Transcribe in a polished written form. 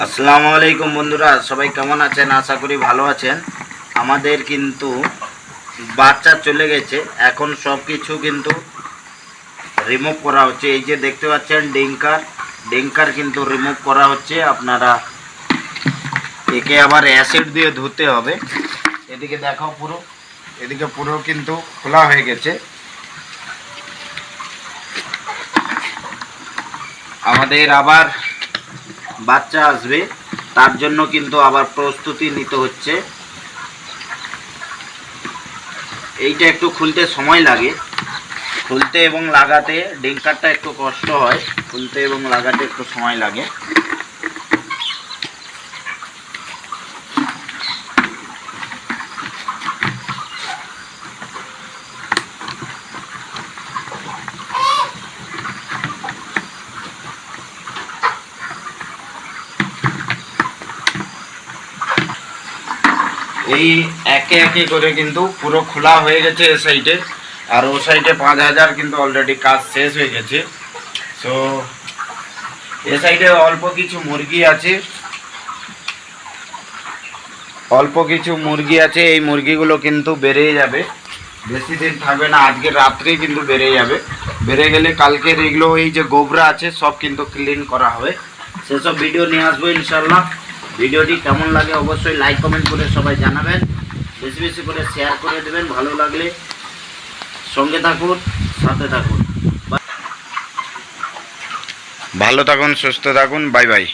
আসসালামু আলাইকুম বন্ধুরা, সবাই কেমন আছেন? আশা করি ভালো আছেন। আমাদের কিন্তু বাচ্চা চলে গেছে, এখন সব কিছু কিন্তু রিমুভ করা হচ্ছে। এই যে দেখতে পাচ্ছেন ডিঙ্কার কিন্তু রিমুভ করা হচ্ছে। আপনারা একে আবার অ্যাসিড দিয়ে ধুতে হবে। এদিকে দেখাও, এদিকে পুরো কিন্তু খোলা হয়ে গেছে। আমাদের আবার বাচ্চা আসবে, তার জন্য কিন্তু আবার প্রস্তুতি নিতে হচ্ছে। এইটা একটু খুলতে সময় লাগে, খুলতে এবং লাগাতে ডিঙ্কারটা একটু কষ্ট হয়, খুলতে এবং লাগাতে একটু সময় লাগে। এই একে একে করে কিন্তু পুরো খোলা হয়ে গেছে এ সাইডে, আর ও সাইডে 5000 কিন্তু অলরেডি কাজ শেষ হয়ে গেছে। সো এ সাইডে অল্প কিছু মুরগি আছে, এই মুরগিগুলো কিন্তু বেড়ে যাবে, বেশি দিন থাকবে না, আজকে রাত্রেই কিন্তু বেড়ে যাবে। বেড়ে গেলে কালকের এগুলো এই যে গোবরা আছে সব কিন্তু ক্লিন করা হবে। সেসব ভিডিও নিয়ে আসবো ইনশাল্লাহ। ভিডিওটি কেমন লাগে অবশ্যই লাইক কমেন্ট করে সবাই জানাবেন, বেশি বেশি করে শেয়ার করে দেবেন। ভালো লাগলে সঙ্গে থাকুন, সাথে থাকুন। ভালো থাকুন, সুস্থ থাকুন, বাই বাই।